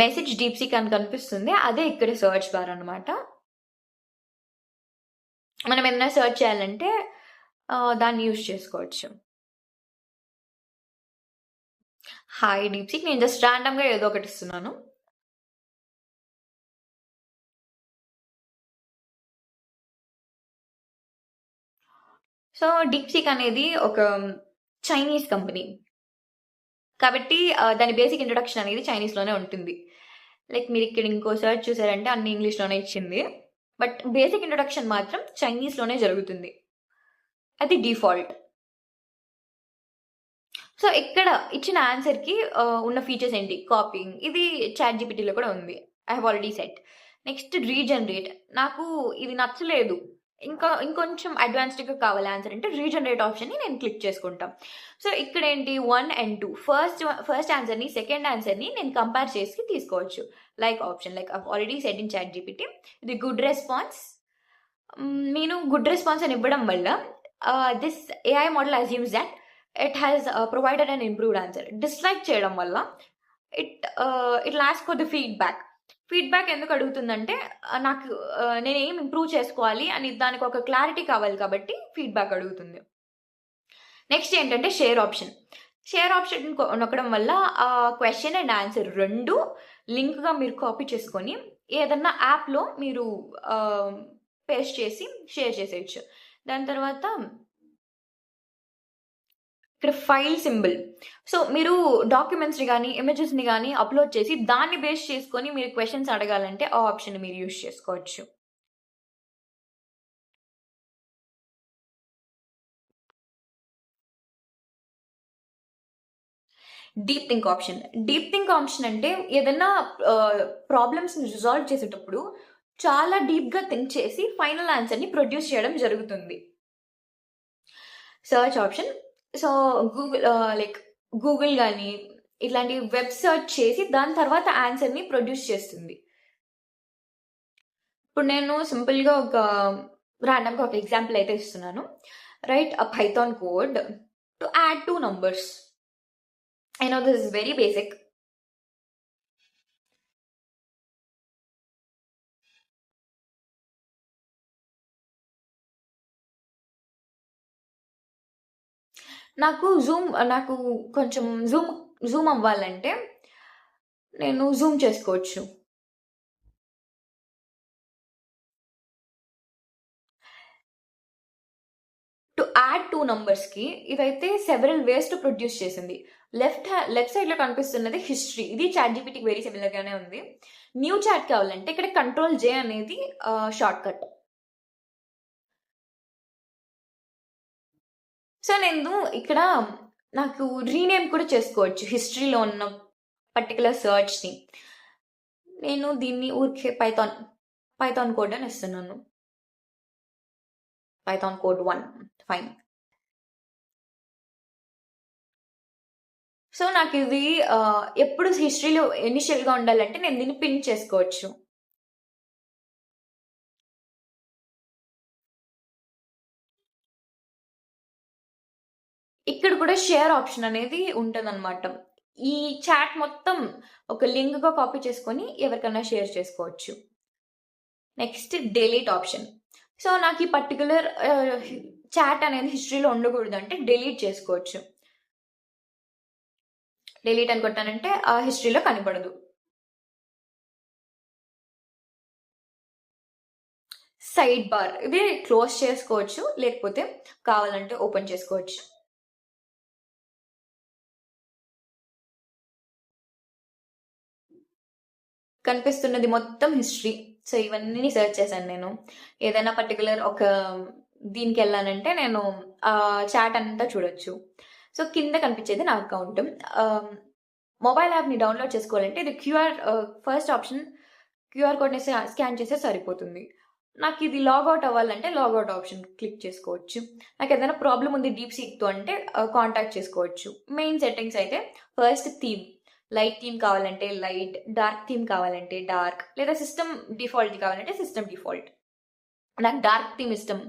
Message DeepSeek అని కనిపిస్తుంది. అదే ఇక్కడ సెర్చ్ బార్ అనమాట. మనం ఏమైనా సెర్చ్ చేయాలంటే దాన్ని యూజ్ చేసుకోవచ్చు. హాయ్ డీప్‌సీక్, నేను జస్ట్ ర్యాండమ్‌గా ఏదో ఒకటి ఇస్తున్నాను. సో డీప్‌సీక్ అనేది ఒక చైనీస్ కంపెనీ. కాబట్టి దాని బేసిక్ ఇంట్రొడక్షన్ అనేది చైనీస్‌లోనే ఉంటుంది. లైక్ మీరు ఇక్కడ ఇంకో సెర్చ్ చూసారంటే అన్ని ఇంగ్లీష్‌లోనే ఇచ్చింది. బట్ బేసిక్ ఇంట్రొడక్షన్ మాత్రం చైనీస్‌లోనే జరుగుతుంది. అది డిఫాల్ట్. సో ఇక్కడ ఇచ్చిన ఆన్సర్‌కి ఉన్న ఫీచర్స్ ఏంటి? కాపీయింగ్. ఇది చాట్ జీపీటీలో కూడా ఉంది. I have already set. Next regenerate. నాకు ఇది నచ్చలేదు. ఇంకొంచెం అడ్వాన్స్డ్‌గా కావాలి ఆన్సర్ అంటే రీజనరేట్ ఆప్షన్‌ని నేను క్లిక్ చేసుకుంటా. సో ఇక్కడ ఏంటి 1 అండ్ 2 ఫస్ట్ ఆన్సర్‌ని, సెకండ్ ఆన్సర్‌ని నేను కంపేర్ చేసి తీసుకోవచ్చు. Like option like I have already set in chat GPT. ఇది గుడ్ రెస్పాన్స్. నేను గుడ్ రెస్పాన్స్ అని ఇవ్వడం వల్ల this AI model assumes that it has provided and improved answer. Dislike చేయడం వల్ల ఇట్ లాస్క్ ఫర్ ద ఫీడ్బ్యాక్ ఎందుకు అడుగుతుందంటే నాకు నేను ఏం ఇంప్రూవ్ చేసుకోవాలి అని దానికి ఒక క్లారిటీ కావాలి కాబట్టి ఫీడ్బ్యాక్ అడుగుతుంది. నెక్స్ట్ ఏంటంటే షేర్ ఆప్షన్ నొక్కడం వల్ల క్వశ్చన్ అండ్ ఆన్సర్ రెండు లింక్గా మీరు కాపీ చేసుకొని ఏదన్నా యాప్లో మీరు పేస్ట్ చేసి షేర్ చేసేయచ్చు. దాని తర్వాత ఇక్కడ ఫైల్ సింబల్. సో మీరు డాక్యుమెంట్స్ని కానీ ఇమేజెస్ని కానీ అప్లోడ్ చేసి దాన్ని బేస్ చేసుకొని మీరు క్వశ్చన్స్ అడగాలంటే ఆ ఆప్షన్ మీరు యూజ్ చేసుకోవచ్చు. డీప్ థింక్ ఆప్షన్ అంటే ఏదైనా ప్రాబ్లమ్స్ని రిజాల్వ్ చేసేటప్పుడు చాలా డీప్గా థింక్ చేసి ఫైనల్ ఆన్సర్ని ప్రొడ్యూస్ చేయడం జరుగుతుంది. Search option. సో గూగుల్ కానీ ఇట్లాంటి వెబ్ సర్చ్ చేసి దాని తర్వాత ఆన్సర్ని ప్రొడ్యూస్ చేస్తుంది. ఇప్పుడు నేను సింపుల్గా ర్యాండమ్గా ఒక ఎగ్జాంపుల్ అయితే ఇస్తున్నాను. Write a Python code to add 2 numbers. I know this is very basic. నాకు కొంచెం జూమ్ అవ్వాలంటే నేను జూమ్ చేసుకోవచ్చు. టు యాడ్ 2 numbers కి ఇదైతే సెవెరల్ వేస్ టు ప్రొడ్యూస్ చేసింది. లెఫ్ట్ సైడ్ లో కనిపిస్తున్నది హిస్టరీ. ఇది చాట్ జీపీటీకి వెరీ సిమిలర్ గానే ఉంది. న్యూ చాట్ కావాలంటే ఇక్కడ Ctrl+J అనేది షార్ట్ కట్. సో నేను ఇక్కడ నాకు రీనేమ్ కూడా చేసుకోవచ్చు హిస్టరీలో ఉన్న పర్టికులర్ సర్చ్ని. నేను దీన్ని ఊరికే పైథాన్ కోడ్ అని ఇస్తున్నాను. Python code 1 fine. సో నాకు ఇది ఎప్పుడు హిస్టరీలో ఇనిషియల్గా ఉండాలంటే నేను దీన్ని పిన్ చేసుకోవచ్చు. ఇక్కడ కూడా షేర్ ఆప్షన్ అనేది ఉంటుందన్నమాట. ఈ చాట్ మొత్తం ఒక లింక్గా కాపీ చేసుకొని ఎవరికైనా షేర్ చేసుకోవచ్చు. Next delete option. సో నాకు ఈ పర్టికులర్ చాట్ అనేది హిస్టరీలో ఉండకూడదు అంటే డిలీట్ చేసుకోవచ్చు. డిలీట్ అని కొట్టానంటే ఆ హిస్టరీలో కనపడదు. సైడ్ బార్ ఇది క్లోజ్ చేసుకోవచ్చు, లేకపోతే కావాలంటే ఓపెన్ చేసుకోవచ్చు. కనిపిస్తున్నది మొత్తం హిస్టరీ. సో ఇవన్నీ సెర్చ్ చేశాను నేను. ఏదైనా పర్టికులర్ ఒక దీనికి వెళ్ళానంటే నేను ఆ చాట్ అంతా చూడొచ్చు. సో కింద కనిపించేది నా అకౌంట్. మొబైల్ యాప్ని డౌన్లోడ్ చేసుకోవాలంటే ఇది ఫస్ట్ ఆప్షన్ క్యూఆర్ కోడ్ని స్కాన్ చేస్తే సరిపోతుంది. నాకు ఇది లాగౌట్ అవ్వాలంటే లాగౌట్ ఆప్షన్ క్లిక్ చేసుకోవచ్చు. నాకు ఏదైనా ప్రాబ్లం ఉంది డీప్సీక్తో అంటే కాంటాక్ట్ చేసుకోవచ్చు. మెయిన్ సెట్టింగ్స్ అయితే ఫస్ట్ థీమ్, లైట్ థీమ్ కావాలంటే లైట్, డార్క్ థీమ్ కావాలంటే డార్క్, లేదా సిస్టమ్ డిఫాల్ట్ కావాలంటే సిస్టమ్ డిఫాల్ట్. నాకు డార్క్ థీమ్ ఇష్టం.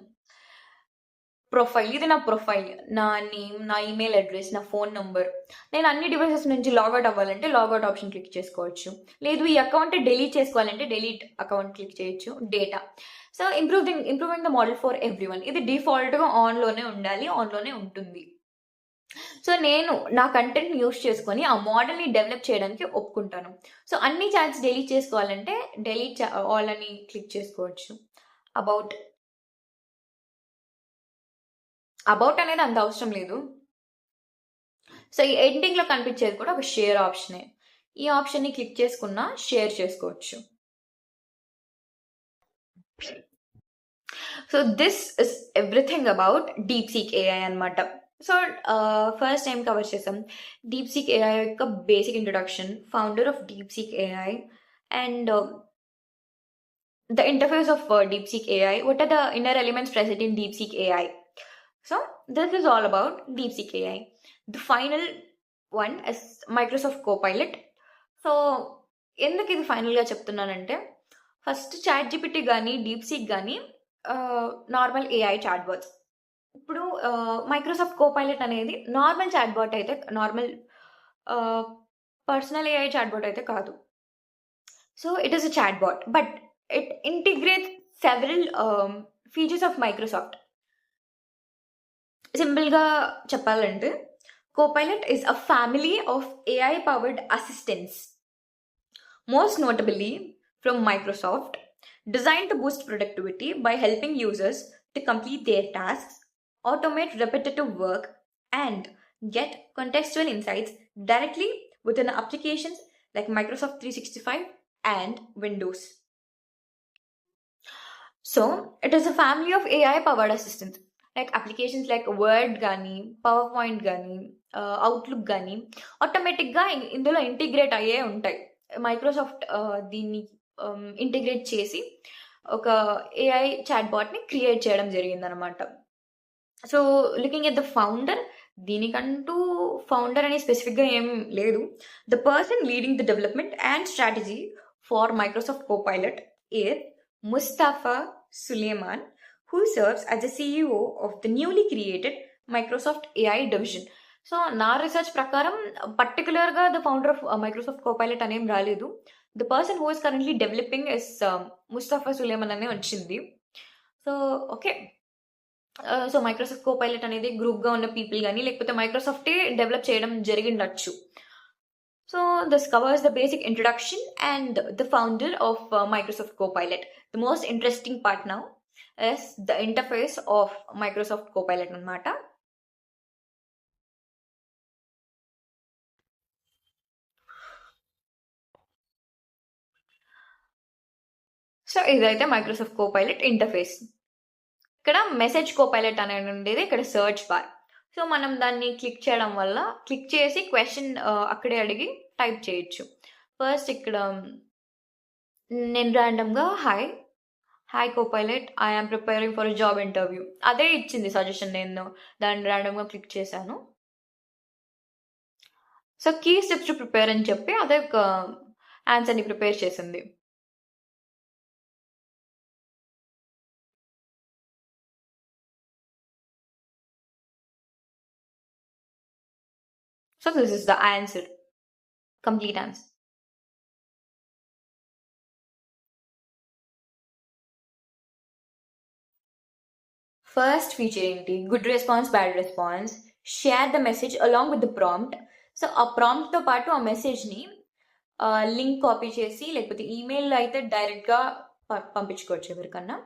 ప్రొఫైల్, ఇది నా ప్రొఫైల్, నా నేమ్, నా ఈమెయిల్ అడ్రస్, నా ఫోన్ నంబర్. నేను అన్ని డివైసెస్ నుంచి లాగౌట్ అవ్వాలంటే లాగౌట్ ఆప్షన్ క్లిక్ చేసుకోవచ్చు. లేదు ఈ అకౌంట్ డిలీట్ చేసుకోవాలంటే డిలీట్ అకౌంట్ క్లిక్ చేయొచ్చు. Data. So improving the model for everyone. ఇది డిఫాల్ట్గా ఆన్లోనే ఉండాలి, ఆన్లోనే ఉంటుంది. సో నేను నా కంటెంట్ యూస్ చేసుకొని ఆ మోడల్ని డెవలప్ చేయడానికి ఒప్పుకుంటాను. సో అన్ని చాట్స్ డిలీట్ చేసుకోవాలంటే డిలీట్ ఆల్ అని క్లిక్ చేసుకోవచ్చు. అబౌట్ అనేది అంత అవసరం లేదు. సో ఈ ఎండింగ్లో కనిపించేది కూడా ఒక షేర్ ఆప్షనే. ఈ ఆప్షన్ని క్లిక్ చేసుకున్నా షేర్ చేసుకోవచ్చు. So this is everything about DeepSeek AI అనమాట. సో ఫస్ట్ టైం కవర్ చేసాం డీప్సీక్ ఏఐ యొక్క basic introduction, founder of DeepSeek AI, and the interface of DeepSeek AI. What are the inner elements present in DeepSeek AI? So this is all about DeepSeek AI. The final one is Microsoft Copilot. So ఎందుకు ఇది ఫైనల్గా చెప్తున్నానంటే first chat GPT కానీ DeepSeek కానీ normal AI chat bots. ఇప్పుడు Microsoft Copilot అనేది normal chat bot అయితే, normal personal AI chat bot అయితే కాదు. So it is a chat bot, but it integrates several features of Microsoft. సింపుల్గా చెప్పాలంటే Copilot is a family of AI-powered assistants, most notably from Microsoft, designed to boost productivity by helping users to complete their tasks, automate repetitive work, and get contextual insights directly within applications like Microsoft 365 and Windows. So, it is a family of AI-powered assistants. Like applications like word కానీ, power point కానీ, outlook కానీ ఆటోమేటిక్గా ఇందులో integrate అయ్యే ఉంటాయి. Microsoft దీన్ని integrate చేసి ఒక ఏఐ చాట్ బాట్ని క్రియేట్ చేయడం జరిగిందనమాట. So looking at the founder, దీనికంటూ ఫౌండర్ అని స్పెసిఫిక్గా ఏం లేదు. The person leading the development and strategy for Microsoft Copilot is Mustafa Suleyman, who serves as the CEO of the newly created Microsoft AI division. So నా research ప్రకారం పర్టికులర్గా the founder of Microsoft Copilot అనేం రాలేదు. The person who is currently developing is Mustafa Suleyman అనే వచ్చింది. So okay, so Microsoft Copilot అనేది గ్రూప్గా ఉన్న పీపుల్ కానీ లేకపోతే మైక్రోసాఫ్టే డెవలప్ చేయడం జరిగిండొచ్చు. So this covers the basic introduction and the founder of Microsoft Copilot. The most interesting part now is the interface of Microsoft Copilot అన్నమాట. సో ఇదైతే మైక్రోసాఫ్ట్ కోపైలట్ ఇంటర్ఫేస్. ఇక్కడ మెసేజ్ కోపైలట్ అనేది ఉండేది, ఇక్కడ సర్చ్ బార్. సో మనం దాన్ని click చేయడం వల్ల క్లిక్ చేసి క్వశ్చన్ అక్కడే అడిగి టైప్ చేయొచ్చు. ఫస్ట్ ఇక్కడ నేను ర్యాండమ్గా hi Copilot, I am preparing for job interview అదే ఇచ్చింది సజెషన్. నేను దాన్ని ర్యాండమ్గా క్లిక్ చేశాను. So key steps to prepare అని చెప్పి అదే ఒక ఆన్సర్ని ప్రిపేర్ చేసింది. So this is the answer, complete answer. First feature ఏంటి? Good response, bad response, share the message along with the prompt. So ఆ ప్రాంప్ట్తో పాటు ఆ మెసేజ్ని లింక్ కాపీ చేసి లేకపోతే ఈమెయిల్ అయితే డైరెక్ట్గా పంపించుకోవచ్చు ఎవరికన్నా.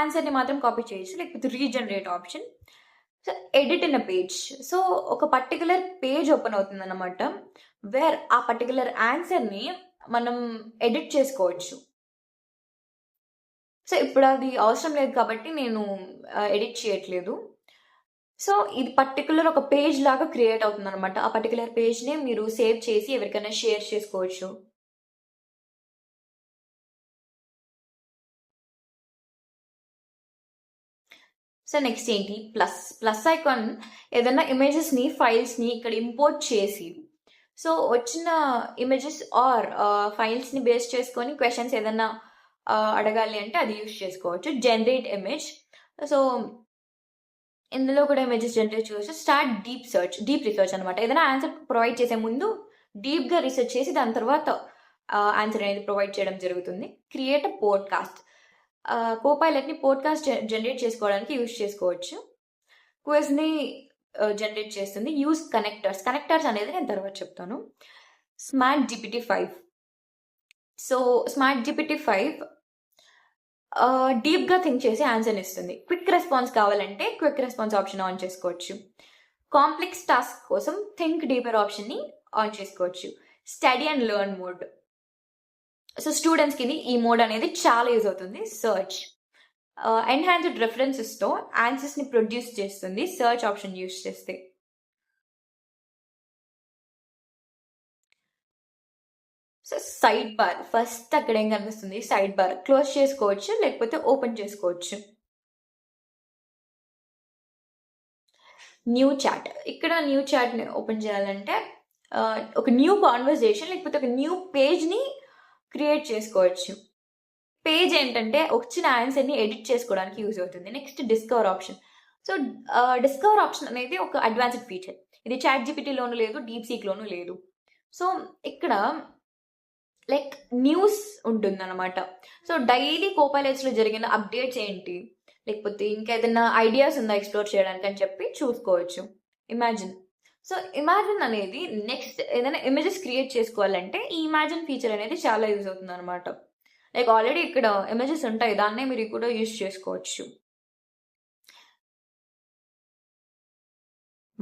ఆన్సర్ని మాత్రం కాపీ చేయొచ్చు, లేకపోతే regenerate option. So edit in a page. So ఒక పర్టికులర్ పేజ్ ఓపెన్ అవుతుంది అన్నమాట, వేర్ ఆ పర్టికులర్ ఆన్సర్ని మనం ఎడిట్ చేసుకోవచ్చు. సో ఇప్పుడు అది అవసరం లేదు కాబట్టి నేను ఎడిట్ చేయట్లేదు. సో ఇది పర్టికులర్ ఒక పేజ్ లాగా క్రియేట్ అవుతుంది అనమాట. ఆ పర్టికులర్ పేజ్ని మీరు సేవ్ చేసి ఎవరికైనా షేర్ చేసుకోవచ్చు. సో నెక్స్ట్ ఏంటి? ప్లస్ ఐకాన్ ఏదైనా ఇమేజెస్ని, ఫైల్స్ని ఇక్కడ ఇంపోర్ట్ చేసి, సో వచ్చిన ఇమేజెస్ ఆర్ ఫైల్స్ని బేస్ చేసుకొని క్వశ్చన్స్ ఏదైనా అడగాలి అంటే అది యూజ్ చేసుకోవచ్చు. Generate image. సో ఇందులో కూడా ఇమేజెస్ జనరేట్ చేయవచ్చు. స్టార్ట్ డీప్ రీసెర్చ్ అనమాట. ఏదైనా ఆన్సర్ ప్రొవైడ్ చేసే ముందు డీప్గా రీసెర్చ్ చేసి దాని తర్వాత ఆన్సర్ అనేది ప్రొవైడ్ చేయడం జరుగుతుంది. Create a podcast. కోపైలట్ని పోడ్కాస్ట్ జనరేట్ చేసుకోవడానికి యూజ్ చేసుకోవచ్చు. క్విజ్ని జనరేట్ చేస్తుంది. యూజ్ కనెక్టర్స్ అనేది నేను తర్వాత చెప్తాను. Smart GPT 5. So smart GPT 5 డీప్గా థింక్ చేసి ఆన్సర్ ఇస్తుంది. క్విక్ రెస్పాన్స్ కావాలంటే క్విక్ రెస్పాన్స్ ఆప్షన్ ఆన్ చేసుకోవచ్చు. కాంప్లెక్స్ టాస్క్ కోసం థింక్ డీపర్ ఆప్షన్ని ఆన్ చేసుకోవచ్చు. Study and learn mode. So స్టూడెంట్స్కి ఈ మోడ్ అనేది చాలా యూజ్ అవుతుంది. సర్చ్. ఎన్హాన్స్డ్ రెఫరెన్సెస్తో ఆన్సర్స్ని ప్రొడ్యూస్ చేస్తుంది సర్చ్ ఆప్షన్ యూజ్ చేస్తే. So side bar. ఫస్ట్ అక్కడ ఏం కనిపిస్తుంది? Side bar. క్లోజ్ చేసుకోవచ్చు లేకపోతే ఓపెన్ చేసుకోవచ్చు. New chat. ఇక్కడ న్యూ చాట్ని ఓపెన్ చేయాలంటే ఒక న్యూ కాన్వర్జేషన్ లేకపోతే ఒక న్యూ పేజ్ని క్రియేట్ చేసుకోవచ్చు. పేజ్ ఏంటంటే వచ్చిన ఆన్సర్ని ఎడిట్ చేసుకోవడానికి యూజ్ అవుతుంది. Next discover option. So discover option అనేది ఒక అడ్వాన్స్డ్ ఫీచర్. ఇది చాట్ జీపీటీలోనూ లేదు, డీప్సీక్లోనూ లేదు. సో ఇక్కడ లైక్ న్యూస్ ఉంటుంది అనమాట. సో డైలీ కోపైలట్స్లో జరిగిన అప్డేట్స్ ఏంటి, లేకపోతే ఇంకా ఏదైనా ఐడియాస్ ఉందా ఎక్స్ప్లోర్ చేయడానికి అని చెప్పి చూసుకోవచ్చు. ఇమాజిన్. సో ఇమాజిన్ అనేది నెక్స్ట్ ఏదైనా ఇమేజెస్ క్రియేట్ చేసుకోవాలంటే ఈ ఇమాజిన్ ఫీచర్ అనేది చాలా యూజ్ అవుతుంది అనమాట. లైక్ ఆల్రెడీ ఇక్కడ ఇమేజెస్ ఉంటాయి, దాన్నే మీరు కూడా యూజ్ చేసుకోవచ్చు.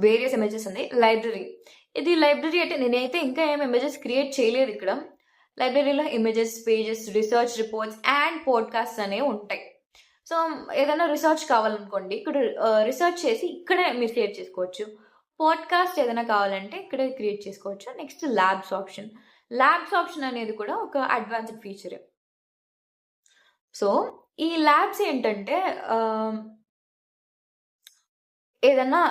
వేరియస్ ఇమేజెస్ ఉంది. లైబ్రరీ. ఇది లైబ్రరీ అంటే నేనైతే ఇంకా ఏం ఇమేజెస్ క్రియేట్ చేయలేదు. ఇక్కడ లైబ్రరీలో images, pages, research reports and podcast అనేవి ఉంటాయి. సో ఏదైనా రీసెర్చ్ కావాలనుకోండి, ఇక్కడ రీసెర్చ్ చేసి ఇక్కడే మీరు సేవ్ చేసుకోవచ్చు. పాడ్కాస్ట్ ఏదైనా కావాలంటే ఇక్కడే క్రియేట్ చేసుకోవచ్చు. Next labs option. Labs option అనేది కూడా ఒక అడ్వాన్స్డ్ ఫీచర్. సో ఈ ల్యాబ్స్ ఏంటంటే ఏదన్నా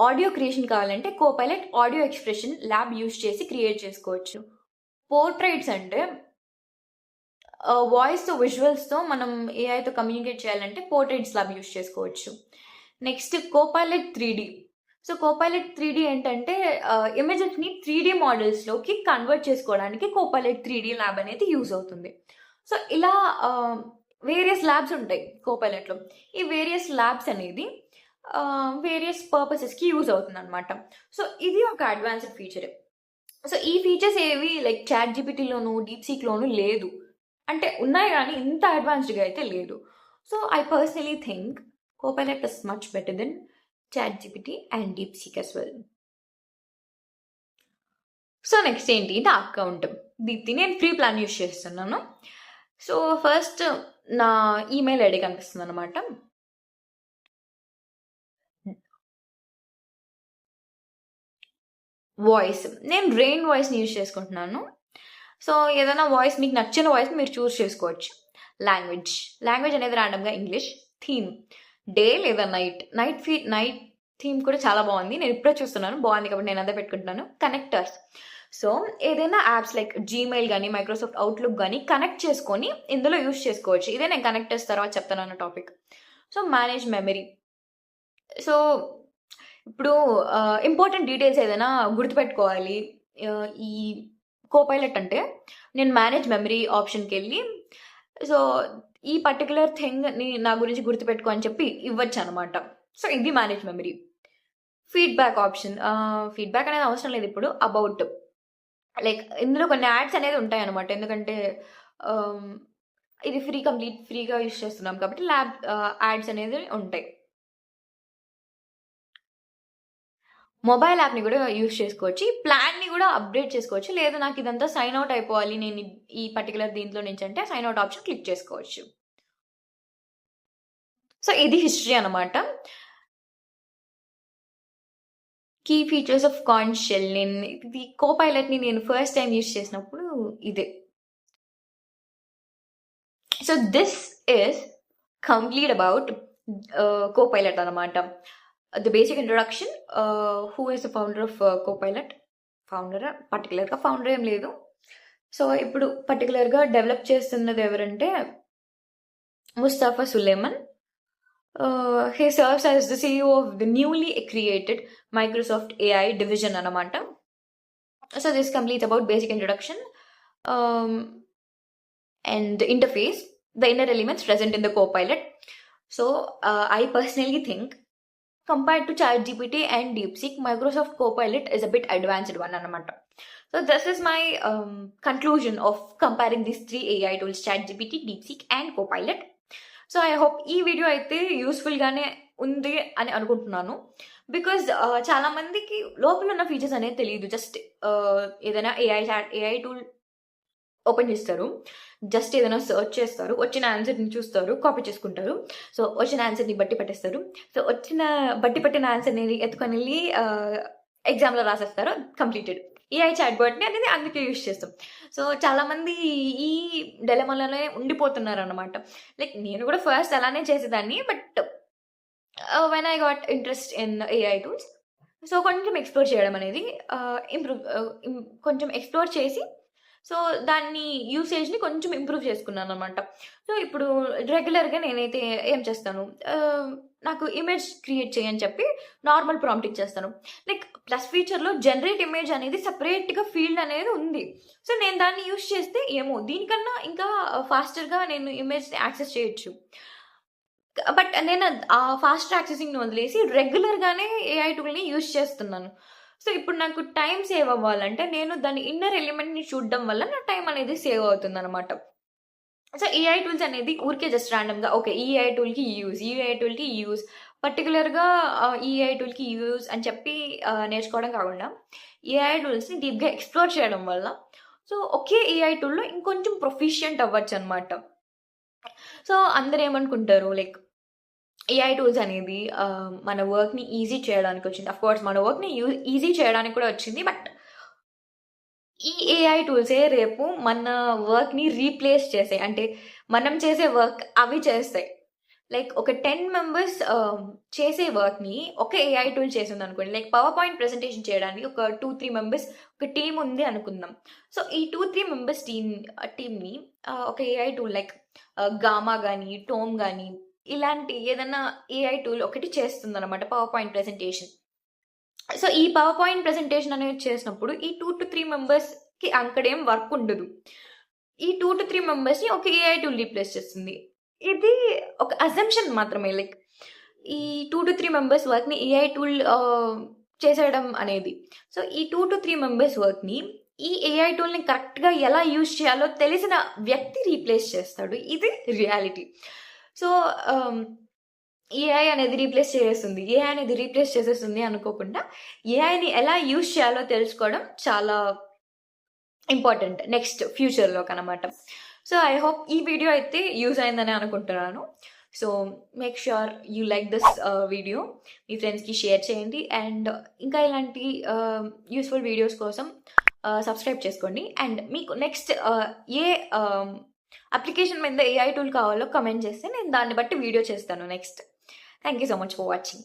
ఆడియో క్రియేషన్ కావాలంటే Copilot audio expression lab use చేసి క్రియేట్ చేసుకోవచ్చు. పోర్ట్రైట్స్ అంటే వాయిస్తో విజువల్స్తో మనం ఏఐతో కమ్యూనికేట్ చేయాలంటే పోర్ట్రైట్స్ ల్యాబ్ యూస్ చేసుకోవచ్చు. Next Copilot 3D. So Copilot 3D ఏంటంటే ఇమేజెస్ని 3D మోడల్స్లోకి కన్వర్ట్ చేసుకోవడానికి కోపైలట్ 3D ల్యాబ్ అనేది యూజ్ అవుతుంది. సో ఇలా వేరియస్ ల్యాబ్స్ ఉంటాయి కోపైలట్లో. ఈ వేరియస్ ల్యాబ్స్ అనేది వేరియస్ పర్పసెస్కి యూజ్ అవుతుంది అనమాట. సో ఇది ఒక అడ్వాన్స్డ్ ఫీచర్. సో ఈ ఫీచర్స్ ఏవి లైక్ చాట్ జీపీటీలోను డీప్సీక్లోను లేదు, అంటే ఉన్నాయి కానీ ఇంత అడ్వాన్స్డ్గా అయితే లేదు. So I personally think Copilot is much better than ChatGPT and DeepSeek as well. So next ఏంటి, నా అకౌంట్ దీప్తి. నేను ఫ్రీ ప్లాన్ యూస్ చేస్తున్నాను. సో ఫస్ట్ నా ఈమెయిల్ ఐడి కనిపిస్తుంది అనమాట. వాయిస్, నేను రెయిన్ వాయిస్ని యూజ్ చేసుకుంటున్నాను. సో ఏదైనా వాయిస్ మీకు నచ్చిన వాయిస్ మీరు చూస్ చేసుకోవచ్చు. లాంగ్వేజ్ అనేది ర్యాండమ్గా ఇంగ్లీష్. థీమ్ డే లేదా నైట్ థీమ్ కూడా చాలా బాగుంది, నేను ఇప్పుడే చూస్తున్నాను, బాగుంది కాబట్టి నేను అదే పెట్టుకుంటున్నాను. కనెక్టర్స్, సో ఏదైనా యాప్స్ లైక్ జీమెయిల్ కానీ మైక్రోసాఫ్ట్ అవుట్లుక్ కానీ కనెక్ట్ చేసుకొని ఇందులో యూజ్ చేసుకోవచ్చు. ఇదే నేను కనెక్టర్స్ తర్వాత చెప్తాను topic. So manage memory. So ఇప్పుడు ఇంపార్టెంట్ డీటెయిల్స్ ఏదైనా గుర్తుపెట్టుకోవాలి ఈ కోపైలట్ అంటే, నేను మేనేజ్ మెమరీ ఆప్షన్కి వెళ్ళి సో ఈ పర్టికులర్ థింగ్ని నా గురించి గుర్తుపెట్టుకో అని చెప్పి ఇవ్వచ్చు అనమాట. సో ఇది manage memory. Feedback option, feedback అనేది అవసరం లేదు ఇప్పుడు. అబౌట్ లైక్ ఇందులో కొన్ని యాడ్స్ అనేది ఉంటాయి అనమాట, ఎందుకంటే ఇది ఫ్రీగా యూస్ చేస్తున్నాం కాబట్టి ల్యాబ్ యాడ్స్ అనేది ఉంటాయి. మొబైల్ యాప్ని కూడా యూస్ చేసుకోవచ్చు. ఈ ప్లాన్ని కూడా అప్డేట్ చేసుకోవచ్చు. లేదు నాకు ఇదంతా సైన్ అవుట్ అయిపోవాలి నేను ఈ పర్టికులర్ దీంట్లో నుంచి అంటే సైన్ అవుట్ ఆప్షన్ క్లిక్ చేసుకోవచ్చు. సో ఇది హిస్టరీ అనమాట. Key features of corn shell. ఇది కోపైలట్ని నేను ఫస్ట్ టైం యూస్ చేసినప్పుడు ఇదే. So this is complete about Copilot అనమాట. The basic introduction, who is the founder of Copilot? పర్టికులర్గా ఫౌండర్ ఏం లేదు. సో ఇప్పుడు పర్టికులర్గా డెవలప్ చేస్తున్నది ఎవరంటే Mustafa Suleman. He serves as the CEO of the newly created Microsoft AI division అనమాట. So this completes about basic introduction and interface, the inner elements present in the Copilot. So I personally think compared to ChatGPT and DeepSeek, Microsoft Copilot is a bit advanced one anamata. So this is my conclusion of comparing these 3 AI tools, ChatGPT, DeepSeek and Copilot. So I hope ఈ video అయితే useful గానే ఉంది అని అనుకుంటున్నాను. Because చాలా మందికి లోపల ఉన్న ఫీచర్స్ అనేది తెలియదు. జస్ట్ ఏదైనా ఏఐ టూల్ ఓపెన్ చేస్తారు, జస్ట్ ఏదైనా సర్చ్ చేస్తారు, వచ్చిన ఆన్సర్ని చూస్తారు, కాపీ చేసుకుంటారు. సో వచ్చిన ఆన్సర్ని బట్టి పట్టేస్తారు. సో పట్టిన ఆన్సర్ని ఎత్తుకొని వెళ్ళి ఎగ్జామ్లో రాసేస్తారు, కంప్లీటెడ్. ఏఐ చాట్ బాట్ని అనేది అందుకే యూజ్ చేస్తాం. సో చాలామంది ఈ డైలమాలోనే ఉండిపోతున్నారు అనమాట. లైక్ నేను కూడా ఫస్ట్ అలానే చేసేదాన్ని, but when I got interest in AI tools, so కొంచెం ఎక్స్ప్లోర్ చేయడం అనేది కొంచెం ఎక్స్ప్లోర్ చేసి సో దాన్ని యూసేజ్ని కొంచెం ఇంప్రూవ్ చేసుకున్నాను అనమాట. సో ఇప్పుడు రెగ్యులర్గా నేనైతే ఏం చేస్తాను, నాకు ఇమేజ్ క్రియేట్ చేయని చెప్పి నార్మల్ ప్రాంప్ట్ ఇచ్చేస్తాను. లైక్ ప్లస్ ఫీచర్లో జనరేట్ ఇమేజ్ అనేది సపరేట్గా ఫీల్డ్ అనేది ఉంది. సో నేను దాన్ని యూస్ చేస్తే ఏమో దీనికన్నా ఇంకా ఫాస్టర్గా నేను ఇమేజ్ని యాక్సెస్ చేయొచ్చు. బట్ నేను ఆ ఫాస్ట్ యాక్సెసింగ్ని వదిలేసి రెగ్యులర్గానే ఏఐ టూల్ని యూస్ చేస్తున్నాను. సో ఇప్పుడు నాకు టైం సేవ్ అవ్వాలంటే నేను దాని ఇన్నర్ ఎలిమెంట్ని చూడడం వల్ల నా టైం అనేది సేవ్ అవుతుంది అనమాట. సో ఏఐ టూల్స్ అనేది ఊరికే జస్ట్ ర్యాండమ్గా ఓకే ఈ ఏఐ టూల్కి యూజ్ పర్టికులర్గా ఈ ఏఐ టూల్కి యూజ్ అని చెప్పి నేర్చుకోవడం కాకుండా ఏఐ టూల్స్ని డీప్గా ఎక్స్ప్లోర్ చేయడం వల్ల సో ఒకే ఏఐ టూల్లో ఇంకొంచెం ప్రొఫిషియంట్ అవ్వచ్చు అనమాట. సో అందరూ ఏమనుకుంటారు, లైక్ ఏఐ టూల్స్ అనేది మన వర్క్ని ఈజీ చేయడానికి వచ్చింది. అఫ్కోర్స్ మన వర్క్ని ఈజీ చేయడానికి కూడా వచ్చింది, బట్ ఈ ఏఐ టూల్సే రేపు మన వర్క్ని రీప్లేస్ చేసాయి. అంటే మనం చేసే వర్క్ అవి చేస్తాయి. లైక్ ఒక 10 మెంబర్స్ చేసే వర్క్‌ని ఒక ఏఐ టూల్ చేసిందనుకోండి. లైక్ పవర్ పాయింట్ ప్రెజెంటేషన్ చేయడానికి ఒక 2, 3 మెంబర్స్ ఒక టీమ్ ఉంది అనుకుందాం. సో, ఈ 2, 3 మెంబర్స్ టీమ్‌ని ఒక ఏఐ టూల్ లైక్ గామా గాని, టోమ్ గాని ఇలాంటి ఏదన్నా ఏఐ టూల్ ఒకటి చేస్తుందనమాట పవర్ పాయింట్ ప్రెజెంటేషన్. సో, ఈ పవర్ పాయింట్ ప్రెజెంటేషన్ అనేది చేసినప్పుడు ఈ 2-3 మెంబర్స్‌కి అక్కడేం వర్క్ ఉండదు. ఈ 2-3 మెంబర్స్‌ని ఒక ఏఐ టూల్ రీప్లేస్ చేస్తుంది. ఇది ఒక అజంప్షన్ మాత్రమే. లైక్ ఈ 2-3 మెంబర్స్ వర్క్‌ని ఏఐ టూల్ చేసేయడం అనేది. సో, ఈ 2-3 మెంబర్స్ వర్క్‌ని ఈ ఏఐ టూల్‌ని కరెక్ట్‌గా ఎలా యూజ్ చేయాలో తెలిసిన వ్యక్తి రీప్లేస్ చేస్తాడు. ఇది రియాలిటీ. సో, ఏఐ అనేది రీప్లేస్ చేసేస్తుంది. ఏఐ అనేది రీప్లేస్ చేసేస్తుంది అనుకోకుండా ఏఐని ఎలా యూజ్ చేయాలో తెలుసుకోవడం చాలా ఇంపార్టెంట్ నెక్స్ట్ ఫ్యూచర్‌లోకనమాట. సో, ఐ హోప్ ఈ వీడియో అయితే యూజ్ అయిందని అనుకుంటున్నాను. So, make sure you like this video. మీ ఫ్రెండ్స్‌కి షేర్ చేయండి. అండ్ ఇంకా ఇలాంటి యూస్‌ఫుల్ వీడియోస్ కోసం సబ్స్క్రైబ్ చేసుకోండి. అండ్ మీకు నెక్స్ట్ ఏ అప్లికేషన్ మీద ఏఐ టూల్ కావాలో కమెంట్ చేస్తే నేను దాన్ని బట్టి వీడియో చేస్తాను next. Thank you so much for watching.